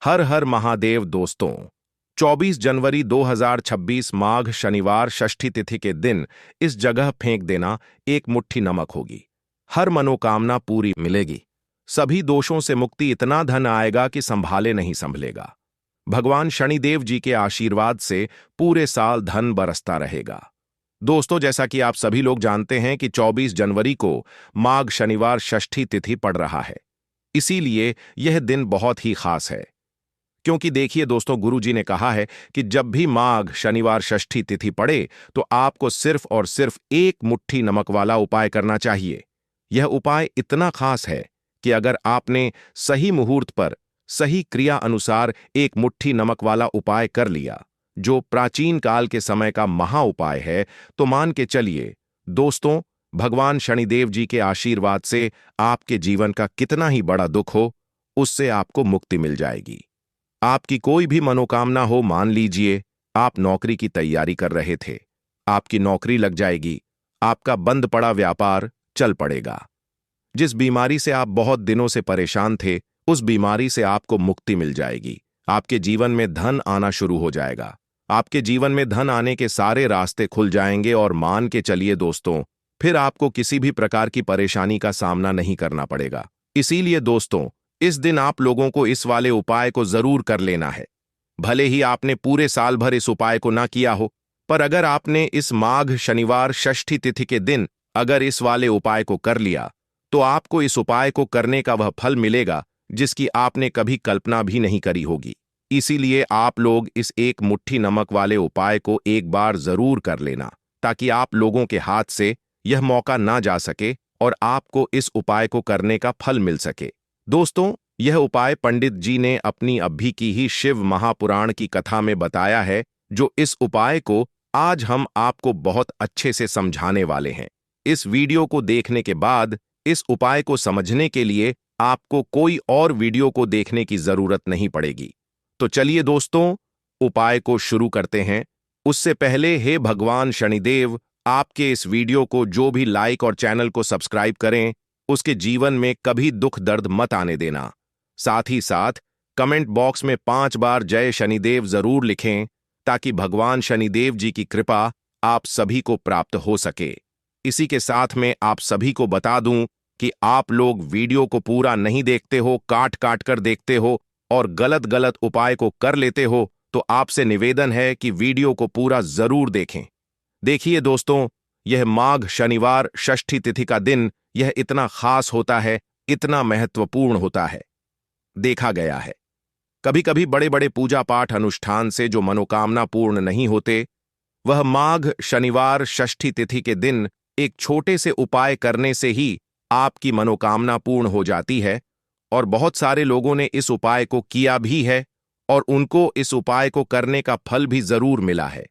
हर हर महादेव दोस्तों। 24 जनवरी 2026 माघ शनिवार षष्ठी तिथि के दिन इस जगह फेंक देना एक मुट्ठी नमक होगी। हर मनोकामना पूरी मिलेगी। सभी दोषों से मुक्ति, इतना धन आएगा कि संभाले नहीं संभलेगा। भगवान शनिदेव जी के आशीर्वाद से पूरे साल धन बरसता रहेगा। दोस्तों, जैसा कि आप सभी लोग जानते हैं कि 24 जनवरी को माघ शनिवार षष्ठी तिथि पड़ रहा है। इसीलिए यह दिन बहुत ही खास है। क्योंकि देखिए दोस्तों, गुरु जी ने कहा है कि जब भी माघ शनिवार षष्ठी तिथि पड़े तो आपको सिर्फ और सिर्फ एक मुट्ठी नमक वाला उपाय करना चाहिए। यह उपाय इतना खास है कि अगर आपने सही मुहूर्त पर सही क्रिया अनुसार एक मुट्ठी नमक वाला उपाय कर लिया, जो प्राचीन काल के समय का महा उपाय है, तो मान के चलिए दोस्तों, भगवान शनिदेव जी के आशीर्वाद से आपके जीवन का कितना ही बड़ा दुख हो, उससे आपको मुक्ति मिल जाएगी। आपकी कोई भी मनोकामना हो, मान लीजिए आप नौकरी की तैयारी कर रहे थे, आपकी नौकरी लग जाएगी, आपका बंद पड़ा व्यापार चल पड़ेगा। जिस बीमारी से आप बहुत दिनों से परेशान थे, उस बीमारी से आपको मुक्ति मिल जाएगी। आपके जीवन में धन आना शुरू हो जाएगा। आपके जीवन में धन आने के सारे रास्ते खुल जाएंगे और मान के चलिए दोस्तों, फिर आपको किसी भी प्रकार की परेशानी का सामना नहीं करना पड़ेगा। इसीलिए दोस्तों, इस दिन आप लोगों को इस वाले उपाय को जरूर कर लेना है। भले ही आपने पूरे साल भर इस उपाय को ना किया हो, पर अगर आपने इस माघ शनिवार षष्ठी तिथि के दिन अगर इस वाले उपाय को कर लिया, तो आपको इस उपाय को करने का वह फल मिलेगा जिसकी आपने कभी कल्पना भी नहीं करी होगी। इसीलिए आप लोग इस एक मुट्ठी नमक वाले उपाय को एक बार जरूर कर लेना, ताकि आप लोगों के हाथ से यह मौका ना जा सके और आपको इस उपाय को करने का फल मिल सके। दोस्तों, यह उपाय पंडित जी ने अपनी अभी की ही शिव महापुराण की कथा में बताया है, जो इस उपाय को आज हम आपको बहुत अच्छे से समझाने वाले हैं। इस वीडियो को देखने के बाद इस उपाय को समझने के लिए आपको कोई और वीडियो को देखने की जरूरत नहीं पड़ेगी। तो चलिए दोस्तों, उपाय को शुरू करते हैं। उससे पहले हे भगवान शनिदेव, आपके इस वीडियो को जो भी लाइक और चैनल को सब्सक्राइब करें, उसके जीवन में कभी दुख दर्द मत आने देना। साथ ही साथ कमेंट बॉक्स में 5 बार जय शनिदेव जरूर लिखें, ताकि भगवान शनिदेव जी की कृपा आप सभी को प्राप्त हो सके। इसी के साथ में आप सभी को बता दूं कि आप लोग वीडियो को पूरा नहीं देखते हो, काट काट कर देखते हो और गलत गलत उपाय को कर लेते हो, तो आपसे निवेदन है कि वीडियो को पूरा जरूर देखें। देखिए दोस्तों, यह माघ शनिवार षष्ठी तिथि का दिन यह इतना खास होता है, इतना महत्वपूर्ण होता है। देखा गया है कभी कभी बड़े बड़े पूजा पाठ अनुष्ठान से जो मनोकामना पूर्ण नहीं होते, वह माघ शनिवार षष्ठी तिथि के दिन एक छोटे से उपाय करने से ही आपकी मनोकामना पूर्ण हो जाती है। और बहुत सारे लोगों ने इस उपाय को किया भी है और उनको इस उपाय को करने का फल भी जरूर मिला है।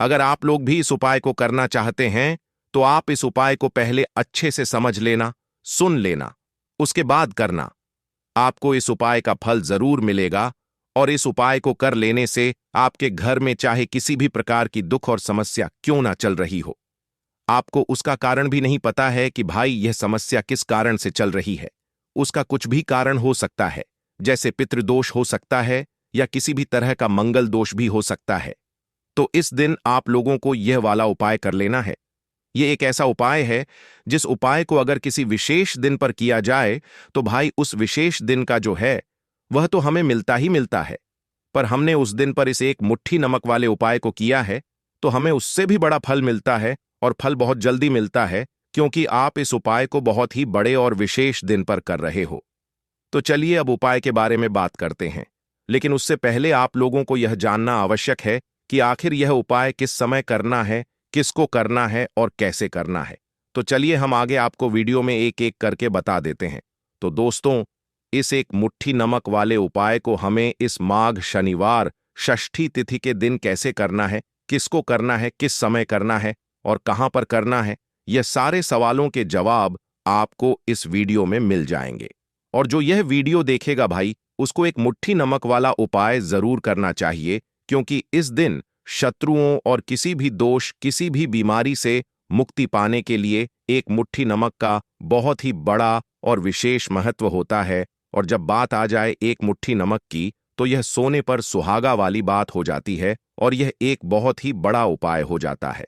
अगर आप लोग भी इस उपाय को करना चाहते हैं, तो आप इस उपाय को पहले अच्छे से समझ लेना, सुन लेना, उसके बाद करना। आपको इस उपाय का फल जरूर मिलेगा और इस उपाय को कर लेने से आपके घर में चाहे किसी भी प्रकार की दुख और समस्या क्यों ना चल रही हो, आपको उसका कारण भी नहीं पता है कि भाई यह समस्या किस कारण से चल रही है। उसका कुछ भी कारण हो सकता है, जैसे पितृदोष हो सकता है या किसी भी तरह का मंगल दोष भी हो सकता है। तो इस दिन आप लोगों को यह वाला उपाय कर लेना है। यह एक ऐसा उपाय है जिस उपाय को अगर किसी विशेष दिन पर किया जाए, तो भाई उस विशेष दिन का जो है वह तो हमें मिलता ही मिलता है, पर हमने उस दिन पर इस एक मुट्ठी नमक वाले उपाय को किया है, तो हमें उससे भी बड़ा फल मिलता है और फल बहुत जल्दी मिलता है, क्योंकि आप इस उपाय को बहुत ही बड़े और विशेष दिन पर कर रहे हो। तो चलिए अब उपाय के बारे में बात करते हैं, लेकिन उससे पहले आप लोगों को यह जानना आवश्यक है कि आखिर यह उपाय किस समय करना है, किसको करना है और कैसे करना है। तो चलिए हम आगे आपको वीडियो में एक एक करके बता देते हैं। तो दोस्तों, इस एक मुट्ठी नमक वाले उपाय को हमें इस माघ शनिवार षष्ठी तिथि के दिन कैसे करना है, किसको करना है, किस समय करना है और कहां पर करना है, यह सारे सवालों के जवाब आपको इस वीडियो में मिल जाएंगे। और जो यह वीडियो देखेगा भाई, उसको एक मुट्ठी नमक वाला उपाय जरूर करना चाहिए, क्योंकि इस दिन शत्रुओं और किसी भी दोष, किसी भी बीमारी से मुक्ति पाने के लिए एक मुट्ठी नमक का बहुत ही बड़ा और विशेष महत्व होता है। और जब बात आ जाए एक मुट्ठी नमक की, तो यह सोने पर सुहागा वाली बात हो जाती है और यह एक बहुत ही बड़ा उपाय हो जाता है।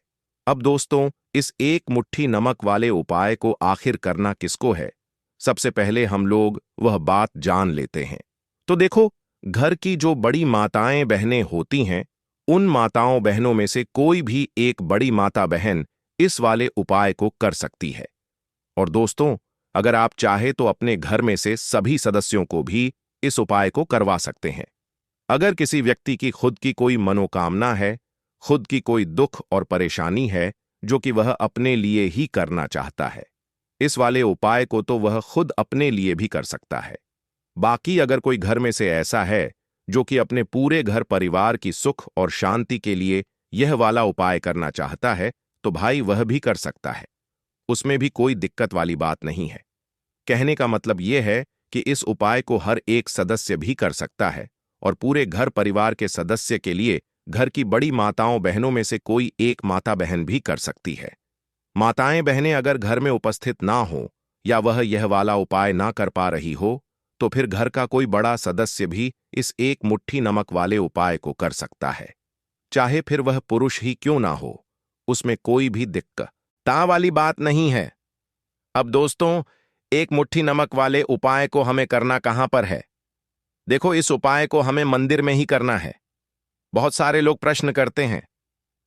अब दोस्तों, इस एक मुट्ठी नमक वाले उपाय को आखिर करना किसको है? सबसे पहले हम लोग वह बात जान लेते हैं। तो देखो, घर की जो बड़ी माताएं बहनें होती हैं, उन माताओं बहनों में से कोई भी एक बड़ी माता बहन इस वाले उपाय को कर सकती है। और दोस्तों, अगर आप चाहे तो अपने घर में से सभी सदस्यों को भी इस उपाय को करवा सकते हैं। अगर किसी व्यक्ति की खुद की कोई मनोकामना है, खुद की कोई दुख और परेशानी है जो कि वह अपने लिए ही करना चाहता है, इस वाले उपाय को तो वह खुद अपने लिए भी कर सकता है। बाकी अगर कोई घर में से ऐसा है जो कि अपने पूरे घर परिवार की सुख और शांति के लिए यह वाला उपाय करना चाहता है, तो भाई वह भी कर सकता है। उसमें भी कोई दिक्कत वाली बात नहीं है। कहने का मतलब यह है कि इस उपाय को हर एक सदस्य भी कर सकता है और पूरे घर परिवार के सदस्य के लिए घर की बड़ी माताओं बहनों में से कोई एक माता बहन भी कर सकती है। माताएं बहनें अगर घर में उपस्थित ना हो या वह यह वाला उपाय ना कर पा रही हो, तो फिर घर का कोई बड़ा सदस्य भी इस एक मुट्ठी नमक वाले उपाय को कर सकता है, चाहे फिर वह पुरुष ही क्यों ना हो। उसमें कोई भी दिक्कत वाली बात नहीं है। अब दोस्तों, एक मुट्ठी नमक वाले उपाय को हमें करना कहां पर है? देखो, इस उपाय को हमें मंदिर में ही करना है। बहुत सारे लोग प्रश्न करते हैं,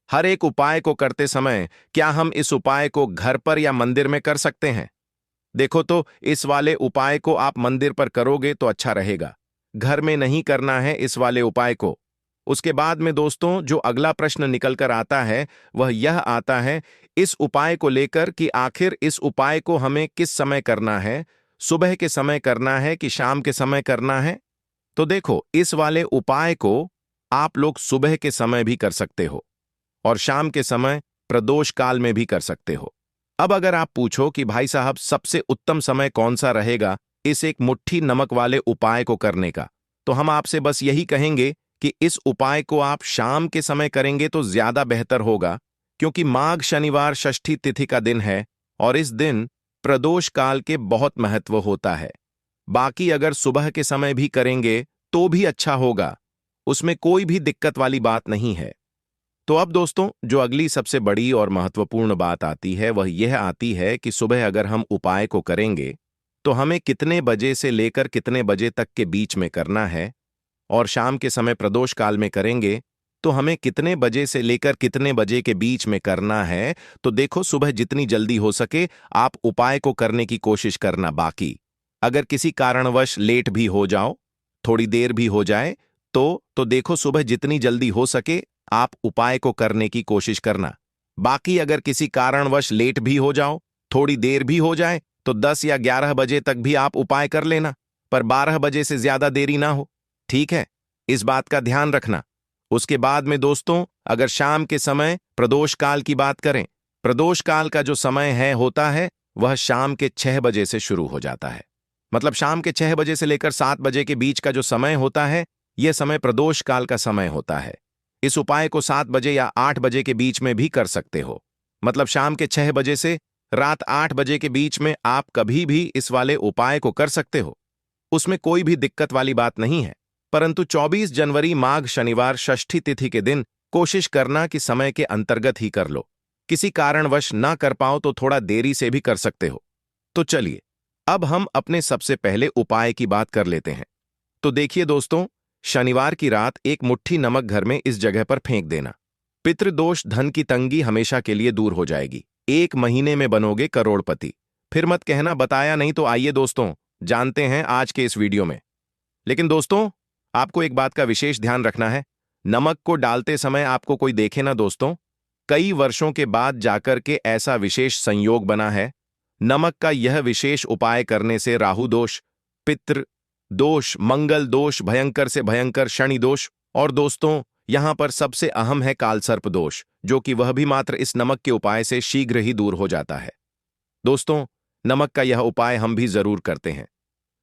हर एक उपाय को करते समय क्या हम इस उपाय को घर पर या मंदिर में कर सकते हैं? देखो, तो इस वाले उपाय को आप मंदिर पर करोगे तो अच्छा रहेगा, घर में नहीं करना है इस वाले उपाय को। उसके बाद में दोस्तों, जो अगला प्रश्न निकल कर आता है वह यह आता है इस उपाय को लेकर कि आखिर इस उपाय को हमें किस समय करना है, सुबह के समय करना है कि शाम के समय करना है? तो देखो, इस वाले उपाय को आप लोग सुबह के समय भी कर सकते हो और शाम के समय प्रदोष काल में भी कर सकते हो। अब अगर आप पूछो कि भाई साहब सबसे उत्तम समय कौन सा रहेगा इस एक मुट्ठी नमक वाले उपाय को करने का, तो हम आपसे बस यही कहेंगे कि इस उपाय को आप शाम के समय करेंगे तो ज्यादा बेहतर होगा, क्योंकि माघ शनिवार षष्ठी तिथि का दिन है और इस दिन प्रदोष काल के बहुत महत्व होता है। बाकी अगर सुबह के समय भी करेंगे तो भी अच्छा होगा, उसमें कोई भी दिक्कत वाली बात नहीं है। तो अब दोस्तों, जो अगली सबसे बड़ी और महत्वपूर्ण बात आती है वह यह आती है कि सुबह अगर हम उपाय को करेंगे तो हमें कितने बजे से लेकर कितने बजे तक के बीच में करना है, और शाम के समय प्रदोष काल में करेंगे तो हमें कितने बजे से लेकर कितने बजे के बीच में करना है। तो देखो, सुबह जितनी जल्दी हो सके आप उपाय को करने की कोशिश करना। बाकी अगर किसी कारणवश लेट भी हो जाओ, थोड़ी देर भी हो जाए, तो देखो, सुबह जितनी जल्दी हो सके आप उपाय को करने की कोशिश करना। बाकी अगर किसी कारणवश लेट भी हो जाओ, थोड़ी देर भी हो जाए, तो 10 या 11 बजे तक भी आप उपाय कर लेना, पर 12 बजे से ज्यादा देरी ना हो, ठीक है? इस बात का ध्यान रखना। उसके बाद में दोस्तों, अगर शाम के समय प्रदोष काल की बात करें, प्रदोष काल का जो समय है होता है वह शाम के 6 बजे से शुरू हो जाता है। मतलब शाम के 6 बजे से लेकर 7 बजे के बीच का जो समय होता है, यह समय प्रदोष काल का समय होता है। इस उपाय को 7 बजे या 8 बजे के बीच में भी कर सकते हो। मतलब शाम के 6 बजे से रात 8 बजे के बीच में आप कभी भी इस वाले उपाय को कर सकते हो, उसमें कोई भी दिक्कत वाली बात नहीं है। परंतु 24 जनवरी माघ शनिवार षष्ठी तिथि के दिन कोशिश करना कि समय के अंतर्गत ही कर लो। किसी कारणवश ना कर पाओ तो थोड़ा देरी से भी कर सकते हो। तो चलिए, अब हम अपने सबसे पहले उपाय की बात कर लेते हैं। तो देखिए दोस्तों, शनिवार की रात एक मुट्ठी नमक घर में इस जगह पर फेंक देना। पितृदोष, धन की तंगी हमेशा के लिए दूर हो जाएगी। 1 महीने में बनोगे करोड़पति। फिर मत कहना बताया नहीं। तो आइए दोस्तों, जानते हैं आज के इस वीडियो में। लेकिन दोस्तों, आपको एक बात का विशेष ध्यान रखना है, नमक को डालते समय आपको कोई देखे ना दोस्तों। कई वर्षों के बाद जाकर के ऐसा विशेष संयोग बना है। नमक का यह विशेष उपाय करने से राहु दोष, पितृ दोष, मंगल दोष, भयंकर से भयंकर शनि दोष, और दोस्तों यहां पर सबसे अहम है कालसर्प दोष, जो कि वह भी मात्र इस नमक के उपाय से शीघ्र ही दूर हो जाता है। दोस्तों, नमक का यह उपाय हम भी जरूर करते हैं।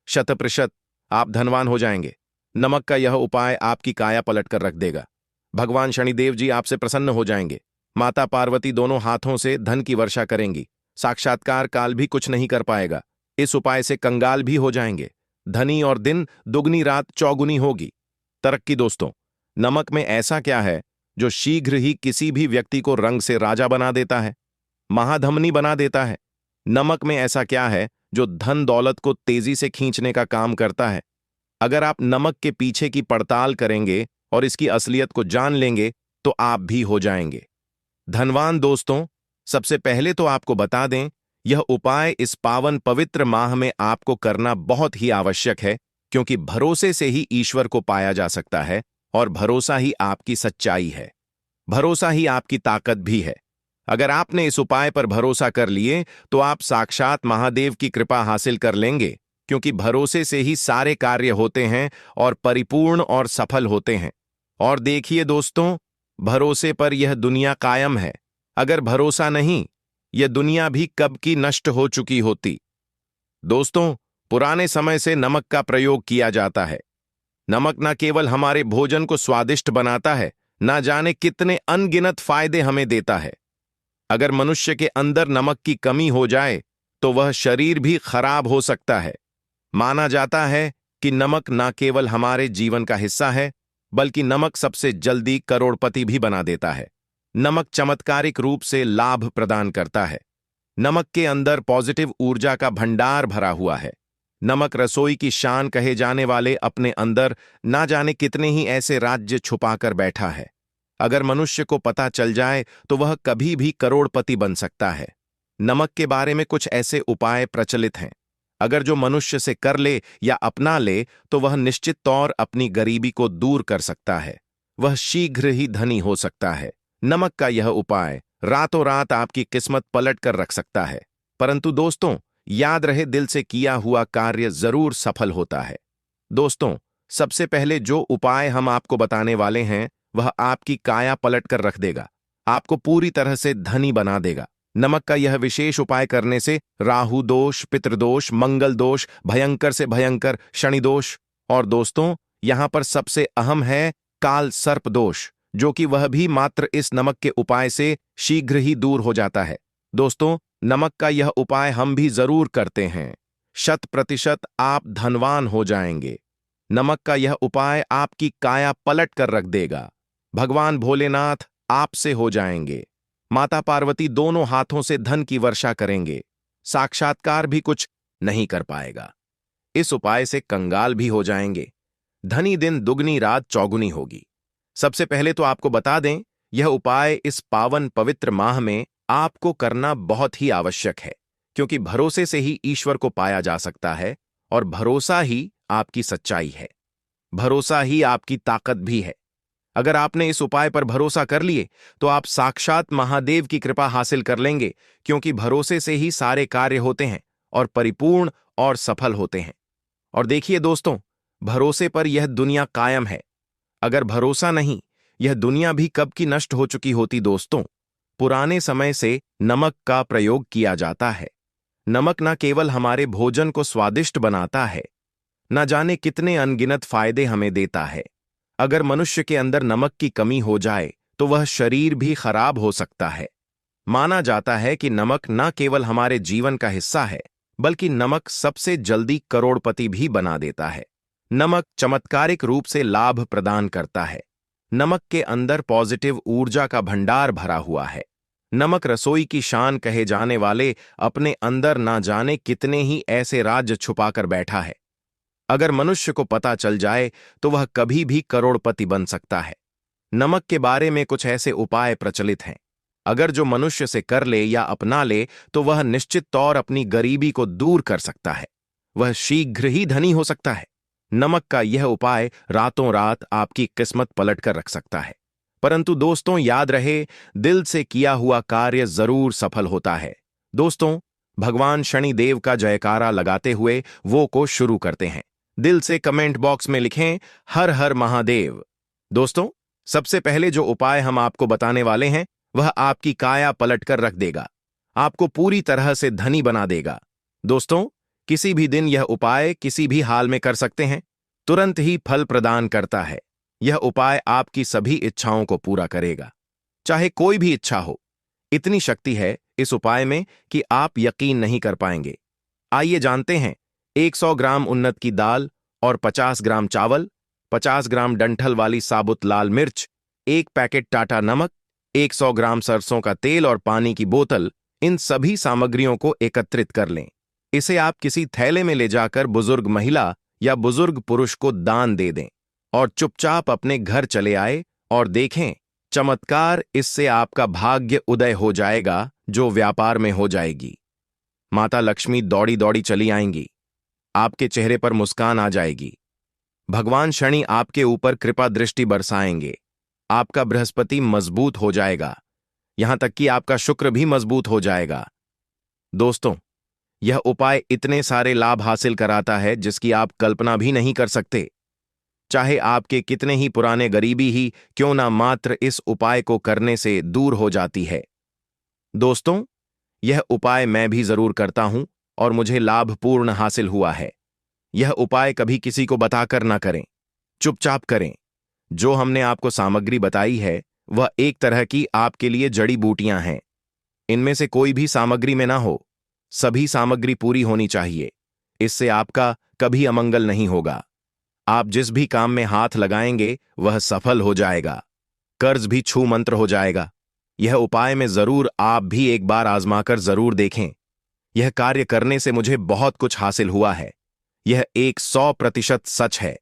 100% आप धनवान हो जाएंगे। नमक का यह उपाय आपकी काया पलट कर रख देगा। भगवान शनिदेव जी आपसे प्रसन्न हो जाएंगे। माता पार्वती दोनों हाथों से धन की वर्षा करेंगी। साक्षात्कार काल भी कुछ नहीं कर पाएगा। इस उपाय से कंगाल भी हो जाएंगे। धनी और दिन दुगनी रात चौगुनी होगी। तरक्की दोस्तों, नमक में ऐसा क्या है जो शीघ्र ही किसी भी व्यक्ति को रंग से राजा बना देता है, महाधमनी बना देता है? नमक में ऐसा क्या है जो धन दौलत को तेजी से खींचने का काम करता है? अगर आप नमक के पीछे की पड़ताल करेंगे और इसकी असलियत को जान लेंगे तो आप भी हो जाएंगे धनवान दोस्तों। सबसे पहले तो आपको बता दें, यह उपाय इस पावन पवित्र माह में आपको करना बहुत ही आवश्यक है, क्योंकि भरोसे से ही ईश्वर को पाया जा सकता है और भरोसा ही आपकी सच्चाई है, भरोसा ही आपकी ताकत भी है। अगर आपने इस उपाय पर भरोसा कर लिए तो आप साक्षात महादेव की कृपा हासिल कर लेंगे, क्योंकि भरोसे से ही सारे कार्य होते हैं और परिपूर्ण और सफल होते हैं। और देखिए दोस्तों, भरोसे पर यह दुनिया कायम है। अगर भरोसा नहीं, यह दुनिया भी कब की नष्ट हो चुकी होती। दोस्तों, पुराने समय से नमक का प्रयोग किया जाता है। नमक न केवल हमारे भोजन को स्वादिष्ट बनाता है, ना जाने कितने अनगिनत फायदे हमें देता है। अगर मनुष्य के अंदर नमक की कमी हो जाए तो वह शरीर भी खराब हो सकता है। माना जाता है कि नमक न केवल हमारे जीवन का हिस्सा है, बल्कि नमक सबसे जल्दी करोड़पति भी बना देता है। नमक चमत्कारिक रूप से लाभ प्रदान करता है। नमक के अंदर पॉजिटिव ऊर्जा का भंडार भरा हुआ है। नमक रसोई की शान कहे जाने वाले अपने अंदर ना जाने कितने ही ऐसे राज्य छुपाकर बैठा है। अगर मनुष्य को पता चल जाए तो वह कभी भी करोड़पति बन सकता है। नमक के बारे में कुछ ऐसे उपाय प्रचलित हैं, अगर जो मनुष्य से कर ले या अपना ले तो वह निश्चित तौर अपनी गरीबी को दूर कर सकता है, वह शीघ्र ही धनी हो सकता है। नमक का यह उपाय रातों रात आपकी किस्मत पलट कर रख सकता है। परंतु दोस्तों, याद रहे, दिल से किया हुआ कार्य जरूर सफल होता है। दोस्तों, सबसे पहले जो उपाय हम आपको बताने वाले हैं वह आपकी काया पलट कर रख देगा, आपको पूरी तरह से धनी बना देगा। नमक का यह विशेष उपाय करने से राहु दोष, पितृदोष, मंगल दोष, भयंकर से भयंकर शनि दोष और दोस्तों यहां पर सबसे अहम है काल सर्प दोष, जो कि वह भी मात्र इस नमक के उपाय से शीघ्र ही दूर हो जाता है। दोस्तों, नमक का यह उपाय हम भी जरूर करते हैं। 100% आप धनवान हो जाएंगे। नमक का यह उपाय आपकी काया पलट कर रख देगा। भगवान भोलेनाथ आपसे हो जाएंगे। माता पार्वती दोनों हाथों से धन की वर्षा करेंगे। साक्षात्कार भी कुछ नहीं कर पाएगा। इस उपाय से कंगाल भी हो जाएंगे। धनी दिन दुगनी रात चौगुनी होगी। सबसे पहले तो आपको बता दें, यह उपाय इस पावन पवित्र माह में आपको करना बहुत ही आवश्यक है, क्योंकि भरोसे से ही ईश्वर को पाया जा सकता है और भरोसा ही आपकी सच्चाई है, भरोसा ही आपकी ताकत भी है। अगर आपने इस उपाय पर भरोसा कर लिए तो आप साक्षात महादेव की कृपा हासिल कर लेंगे, क्योंकि भरोसे से ही सारे कार्य होते हैं और परिपूर्ण और सफल होते हैं। और देखिए दोस्तों, भरोसे पर यह दुनिया कायम है। अगर भरोसा नहीं, यह दुनिया भी कब की नष्ट हो चुकी होती। दोस्तों, पुराने समय से नमक का प्रयोग किया जाता है। नमक न केवल हमारे भोजन को स्वादिष्ट बनाता है, न जाने कितने अनगिनत फायदे हमें देता है। अगर मनुष्य के अंदर नमक की कमी हो जाए तो वह शरीर भी खराब हो सकता है। माना जाता है कि नमक न केवल हमारे जीवन का हिस्सा है, बल्कि नमक सबसे जल्दी करोड़पति भी बना देता है। नमक चमत्कारिक रूप से लाभ प्रदान करता है। नमक के अंदर पॉजिटिव ऊर्जा का भंडार भरा हुआ है। नमक रसोई की शान कहे जाने वाले अपने अंदर ना जाने कितने ही ऐसे राज छुपाकर बैठा है। अगर मनुष्य को पता चल जाए तो वह कभी भी करोड़पति बन सकता है। नमक के बारे में कुछ ऐसे उपाय प्रचलित हैं, अगर जो मनुष्य से कर ले या अपना ले तो वह निश्चित तौर अपनी गरीबी को दूर कर सकता है, वह शीघ्र ही धनी हो सकता है। नमक का यह उपाय रातों रात आपकी किस्मत पलट कर रख सकता है। परंतु दोस्तों, याद रहे, दिल से किया हुआ कार्य जरूर सफल होता है। दोस्तों, भगवान शनि देव का जयकारा लगाते हुए वो को शुरू करते हैं। दिल से कमेंट बॉक्स में लिखें हर हर महादेव। दोस्तों, सबसे पहले जो उपाय हम आपको बताने वाले हैं वह आपकी काया पलट कर रख देगा, आपको पूरी तरह से धनी बना देगा। दोस्तों, किसी भी दिन यह उपाय किसी भी हाल में कर सकते हैं, तुरंत ही फल प्रदान करता है। यह उपाय आपकी सभी इच्छाओं को पूरा करेगा, चाहे कोई भी इच्छा हो। इतनी शक्ति है इस उपाय में कि आप यकीन नहीं कर पाएंगे। आइए जानते हैं, 100 ग्राम उन्नत की दाल और 50 ग्राम चावल, 50 ग्राम डंठल वाली साबुत लाल मिर्च, 1 पैकेट टाटा नमक, 100 ग्राम सरसों का तेल और पानी की बोतल, इन सभी सामग्रियों को एकत्रित कर लें। इसे आप किसी थैले में ले जाकर बुजुर्ग महिला या बुजुर्ग पुरुष को दान दे दें और चुपचाप अपने घर चले आए और देखें चमत्कार, इससे आपका भाग्य उदय हो जाएगा जो व्यापार में हो जाएगी। माता लक्ष्मी दौड़ी दौड़ी चली आएंगी, आपके चेहरे पर मुस्कान आ जाएगी। भगवान शनि आपके ऊपर कृपा दृष्टि बरसाएंगे, आपका बृहस्पति मजबूत हो जाएगा, यहां तक कि आपका शुक्र भी मजबूत हो जाएगा। दोस्तों, यह उपाय इतने सारे लाभ हासिल कराता है जिसकी आप कल्पना भी नहीं कर सकते। चाहे आपके कितने ही पुराने गरीबी ही क्यों ना, मात्र इस उपाय को करने से दूर हो जाती है। दोस्तों, यह उपाय मैं भी जरूर करता हूं और मुझे लाभपूर्ण हासिल हुआ है। यह उपाय कभी किसी को बताकर ना करें, चुपचाप करें। जो हमने आपको सामग्री बताई है वह एक तरह की आपके लिए जड़ी बूटियां हैं। इनमें से कोई भी सामग्री में ना हो, सभी सामग्री पूरी होनी चाहिए। इससे आपका कभी अमंगल नहीं होगा। आप जिस भी काम में हाथ लगाएंगे वह सफल हो जाएगा, कर्ज भी छू मंत्र हो जाएगा। यह उपाय में जरूर आप भी एक बार आजमाकर जरूर देखें। यह कार्य करने से मुझे बहुत कुछ हासिल हुआ है। यह 100% सच है।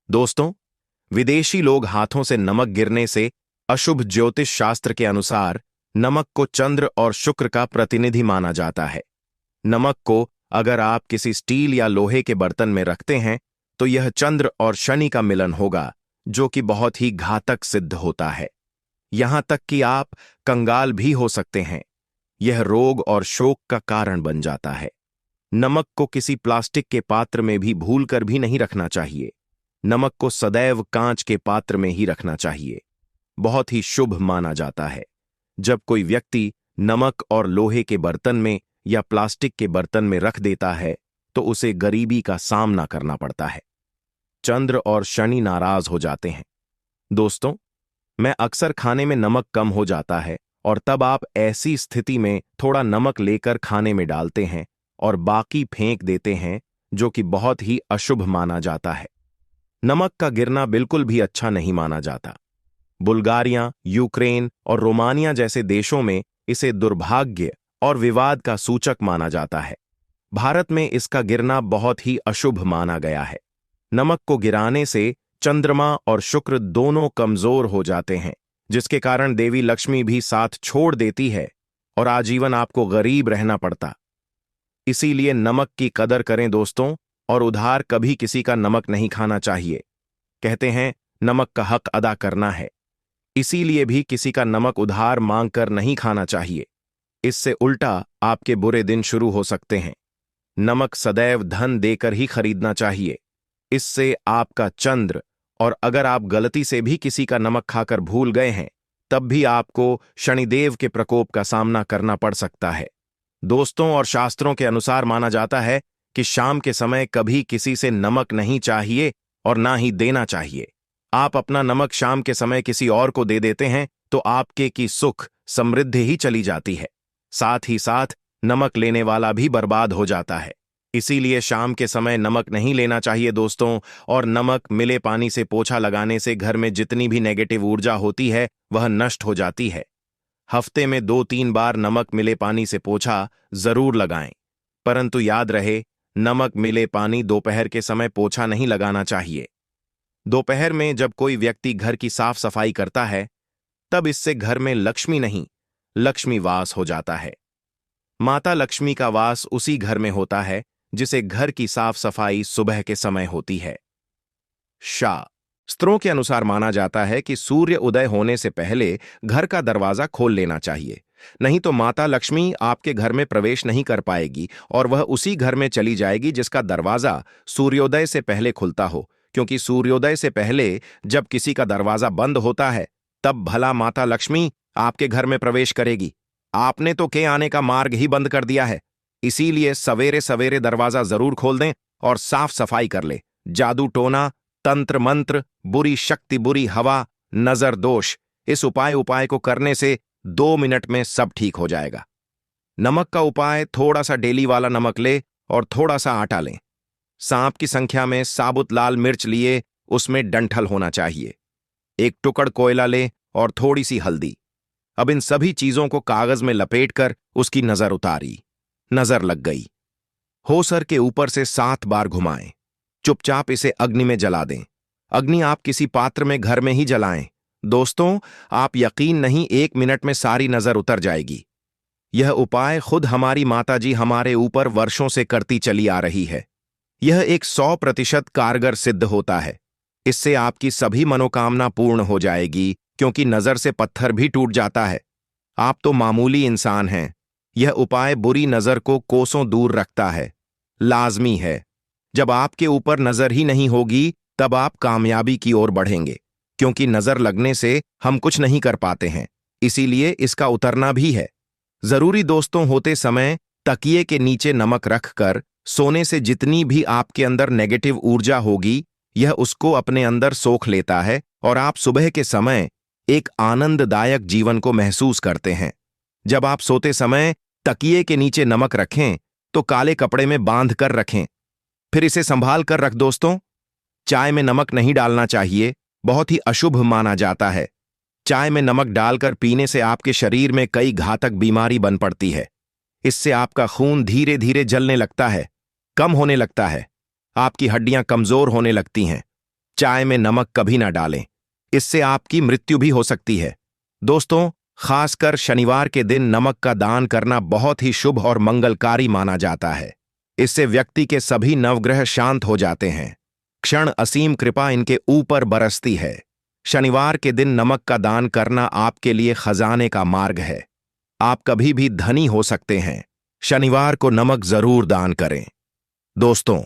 दोस्तों, विदेशी लोग हाथों से नमक गिरने से अशुभ ज्योतिष शास्त्र के अनुसार नमक को चंद्र और शुक्र का प्रतिनिधि माना जाता है। नमक को अगर आप किसी स्टील या लोहे के बर्तन में रखते हैं तो यह चंद्र और शनि का मिलन होगा, जो कि बहुत ही घातक सिद्ध होता है। यहां तक कि आप कंगाल भी हो सकते हैं। यह रोग और शोक का कारण बन जाता है। नमक को किसी प्लास्टिक के पात्र में भी भूलकर भी नहीं रखना चाहिए। नमक को सदैव कांच के पात्र में ही रखना चाहिए। बहुत ही शुभ माना जाता है। जब कोई व्यक्ति नमक और लोहे के बर्तन में या प्लास्टिक के बर्तन में रख देता है तो उसे गरीबी का सामना करना पड़ता है। चंद्र और शनि नाराज हो जाते हैं। दोस्तों, मैं अक्सर खाने में नमक कम हो जाता है और तब आप ऐसी स्थिति में थोड़ा नमक लेकर खाने में डालते हैं और बाकी फेंक देते हैं, जो कि बहुत ही अशुभ माना जाता है। नमक का गिरना बिल्कुल भी अच्छा नहीं माना जाता। बुल्गारिया, यूक्रेन और रोमानिया जैसे देशों में इसे दुर्भाग्य और विवाद का सूचक माना जाता है। भारत में इसका गिरना बहुत ही अशुभ माना गया है। नमक को गिराने से चंद्रमा और शुक्र दोनों कमजोर हो जाते हैं, जिसके कारण देवी लक्ष्मी भी साथ छोड़ देती है और आजीवन आपको गरीब रहना पड़ता। इसीलिए नमक की कदर करें दोस्तों, और उधार कभी किसी का नमक नहीं खाना चाहिए। कहते हैं नमक का हक अदा करना है, इसीलिए भी किसी का नमक उधार मांगकर नहीं खाना चाहिए। इससे उल्टा आपके बुरे दिन शुरू हो सकते हैं। नमक सदैव धन देकर ही खरीदना चाहिए। इससे आपका चंद्र, और अगर आप गलती से भी किसी का नमक खाकर भूल गए हैं तब भी आपको शनिदेव के प्रकोप का सामना करना पड़ सकता है। दोस्तों, और शास्त्रों के अनुसार माना जाता है कि शाम के समय कभी किसी से नमक नहीं चाहिए और ना ही देना चाहिए। आप अपना नमक शाम के समय किसी और को दे देते हैं तो आपके की सुख समृद्धि ही चली जाती है, साथ ही साथ नमक लेने वाला भी बर्बाद हो जाता है। इसीलिए शाम के समय नमक नहीं लेना चाहिए दोस्तों। और नमक मिले पानी से पोछा लगाने से घर में जितनी भी नेगेटिव ऊर्जा होती है वह नष्ट हो जाती है। हफ्ते में 2-3 बार नमक मिले पानी से पोछा जरूर लगाएं, परंतु याद रहे नमक मिले पानी दोपहर के समय पोछा नहीं लगाना चाहिए। दोपहर में जब कोई व्यक्ति घर की साफ सफाई करता है तब इससे घर में लक्ष्मी नहीं, लक्ष्मी वास हो जाता है। माता लक्ष्मी का वास उसी घर में होता है जिसे घर की साफ सफाई सुबह के समय होती है। शास्त्रों के अनुसार माना जाता है कि सूर्य उदय होने से पहले घर का दरवाजा खोल लेना चाहिए, नहीं तो माता लक्ष्मी आपके घर में प्रवेश नहीं कर पाएगी और वह उसी घर में चली जाएगी जिसका दरवाजा सूर्योदय से पहले खुलता हो, क्योंकि सूर्योदय से पहले जब किसी का दरवाजा बंद होता है तब भला माता लक्ष्मी आपके घर में प्रवेश करेगी। आपने तो के आने का मार्ग ही बंद कर दिया है। इसीलिए सवेरे सवेरे दरवाजा जरूर खोल दें और साफ सफाई कर ले। जादू टोना, तंत्र मंत्र, बुरी शक्ति, बुरी हवा, नजर दोष, इस उपाय को करने से 2 मिनट में सब ठीक हो जाएगा। नमक का उपाय, थोड़ा सा डेली वाला नमक ले और थोड़ा सा आटा लें। सांप की संख्या में साबुत लाल मिर्च लिए उसमें डंठल होना चाहिए। एक टुकड़ कोयला ले और थोड़ी सी हल्दी। अब इन सभी चीजों को कागज में लपेटकर उसकी नजर उतारी। नजर लग गई। होसर के ऊपर से 7 बार घुमाएं। चुपचाप इसे अग्नि में जला दें। अग्नि आप किसी पात्र में घर में ही जलाएं। दोस्तों, आप यकीन नहीं 1 मिनट में सारी नजर उतर जाएगी। यह उपाय खुद हमारी माताजी हमारे ऊपर वर्षों से करती चली आ रही है। यह एक 100% कारगर सिद्ध होता है। इससे आपकी सभी मनोकामना पूर्ण हो जाएगी, क्योंकि नजर से पत्थर भी टूट जाता है। आप तो मामूली इंसान हैं। यह उपाय बुरी नजर को कोसों दूर रखता है। लाजमी है। जब आपके ऊपर नजर ही नहीं होगी, तब आप कामयाबी की ओर बढ़ेंगे, क्योंकि नजर लगने से हम कुछ नहीं कर पाते हैं। इसीलिए इसका उतरना भी है। जरूरी दोस्तों, होते समय तकिए के नीचे नमक रखकर सोने से जितनी भी आपके अंदर नेगेटिव ऊर्जा होगी, यह उसको अपने अंदर सोख लेता है और आप सुबह के समय एक आनंददायक जीवन को महसूस करते हैं। जब आप सोते समय तकिए के नीचे नमक रखें तो काले कपड़े में बांध कर रखें। फिर इसे संभाल कर रख दोस्तों। चाय में नमक नहीं डालना चाहिए, बहुत ही अशुभ माना जाता है। चाय में नमक डालकर पीने से आपके शरीर में कई घातक बीमारी बन पड़ती है। इससे आपका खून धीरे धीरे जलने लगता है, कम होने लगता है, आपकी हड्डियां कमजोर होने लगती हैं। चाय में नमक कभी ना डालें, इससे आपकी मृत्यु भी हो सकती है। दोस्तों, खासकर शनिवार के दिन नमक का दान करना बहुत ही शुभ और मंगलकारी माना जाता है। इससे व्यक्ति के सभी नवग्रह शांत हो जाते हैं। क्षण असीम कृपा इनके ऊपर बरसती है। शनिवार के दिन नमक का दान करना आपके लिए खजाने का मार्ग है। आप कभी भी धनी हो सकते हैं। शनिवार को नमक जरूर दान करें। दोस्तों,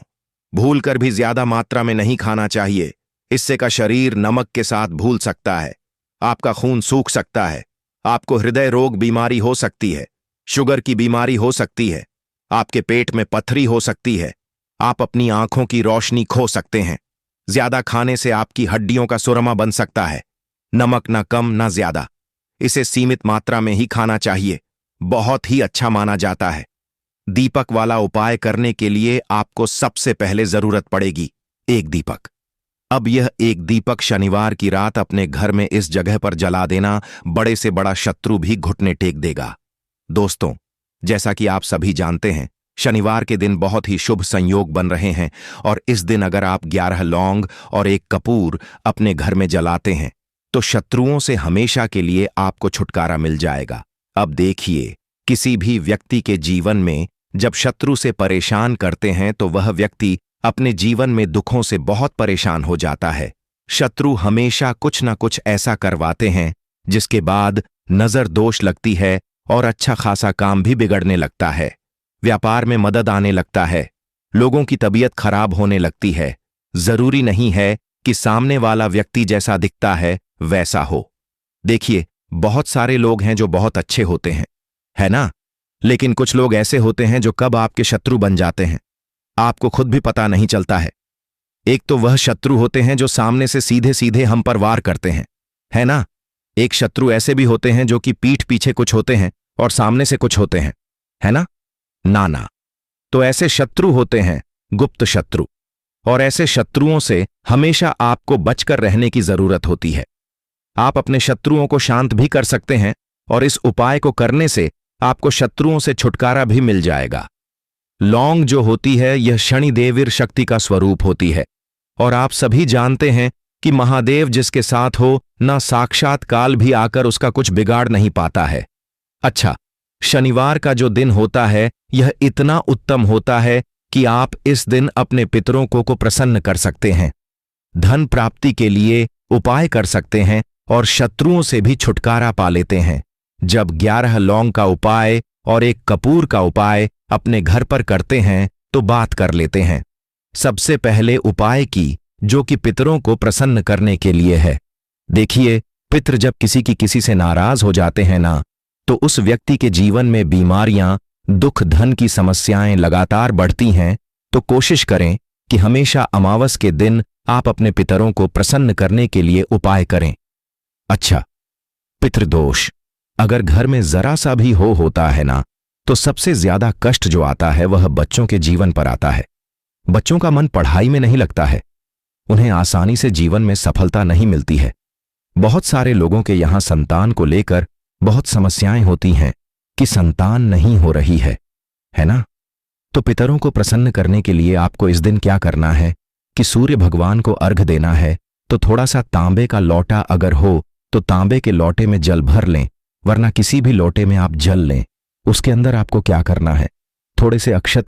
भूलकर भी ज्यादा मात्रा में नहीं खाना चाहिए। इससे का शरीर नमक के साथ भूल सकता है। आपका खून सूख सकता है। आपको हृदय रोग बीमारी हो सकती है, शुगर की बीमारी हो सकती है, आपके पेट में पथरी हो सकती है, आप अपनी आंखों की रोशनी खो सकते हैं। ज्यादा खाने से आपकी हड्डियों का सुरमा बन सकता है। नमक ना कम ना ज्यादा, इसे सीमित मात्रा में ही खाना चाहिए। बहुत ही अच्छा माना जाता है। दीपक वाला उपाय करने के लिए आपको सबसे पहले जरूरत पड़ेगी एक दीपक। अब यह एक दीपक शनिवार की रात अपने घर में इस जगह पर जला देना, बड़े से बड़ा शत्रु भी घुटने टेक देगा। दोस्तों, जैसा कि आप सभी जानते हैं, शनिवार के दिन बहुत ही शुभ संयोग बन रहे हैं और इस दिन अगर आप 11 लौंग और 1 कपूर अपने घर में जलाते हैं तो शत्रुओं से हमेशा के लिए आपको छुटकारा मिल जाएगा। अब देखिए, किसी भी व्यक्ति के जीवन में जब शत्रु से परेशान करते हैं तो वह व्यक्ति अपने जीवन में दुखों से बहुत परेशान हो जाता है। शत्रु हमेशा कुछ ना कुछ ऐसा करवाते हैं जिसके बाद नजर दोष लगती है और अच्छा खासा काम भी बिगड़ने लगता है। व्यापार में मदद आने लगता है, लोगों की तबीयत खराब होने लगती है। जरूरी नहीं है कि सामने वाला व्यक्ति जैसा दिखता है वैसा हो। देखिए, बहुत सारे लोग हैं जो बहुत अच्छे होते हैं, है ना? लेकिन कुछ लोग ऐसे होते हैं जो कब आपके शत्रु बन जाते हैं आपको खुद भी पता नहीं चलता है। एक तो वह शत्रु होते हैं जो सामने से सीधे सीधे हम पर वार करते हैं, है ना? एक शत्रु ऐसे भी होते हैं जो कि पीठ पीछे कुछ होते हैं और सामने से कुछ होते हैं, है ना? ना। तो ऐसे शत्रु होते हैं गुप्त शत्रु, और ऐसे शत्रुओं से हमेशा आपको बचकर रहने की जरूरत होती है। आप अपने शत्रुओं को शांत भी कर सकते हैं और इस उपाय को करने से आपको शत्रुओं से छुटकारा भी मिल जाएगा। लौंग जो होती है यह शनिदेवीर शक्ति का स्वरूप होती है और आप सभी जानते हैं कि महादेव जिसके साथ हो ना साक्षात काल भी आकर उसका कुछ बिगाड़ नहीं पाता है। अच्छा, शनिवार का जो दिन होता है यह इतना उत्तम होता है कि आप इस दिन अपने पितरों को प्रसन्न कर सकते हैं, धन प्राप्ति के लिए उपाय कर सकते हैं और शत्रुओं से भी छुटकारा पा लेते हैं। जब 11 लौंग का उपाय और 1 कपूर का उपाय अपने घर पर करते हैं तो बात कर लेते हैं। सबसे पहले उपाय की जो कि पितरों को प्रसन्न करने के लिए है। देखिए, पितृ जब किसी से नाराज हो जाते हैं ना, तो उस व्यक्ति के जीवन में बीमारियां, दुख, धन की समस्याएं लगातार बढ़ती हैं। तो कोशिश करें कि हमेशा अमावस के दिन आप अपने पितरों को प्रसन्न करने के लिए उपाय करें। अच्छा, पितृदोष अगर घर में जरा सा भी होता है ना, तो सबसे ज्यादा कष्ट जो आता है वह बच्चों के जीवन पर आता है। बच्चों का मन पढ़ाई में नहीं लगता है, उन्हें आसानी से जीवन में सफलता नहीं मिलती है। बहुत सारे लोगों के यहां संतान को लेकर बहुत समस्याएं होती हैं कि संतान नहीं हो रही है ना? तो पितरों को प्रसन्न करने के लिए आपको इस दिन क्या करना है कि सूर्य भगवान को अर्घ देना है। तो थोड़ा सा तांबे का लोटा अगर हो तो तांबे के लोटे में जल भर लें, वरना किसी भी लोटे में आप जल लें। उसके अंदर आपको क्या करना है, थोड़े से अक्षत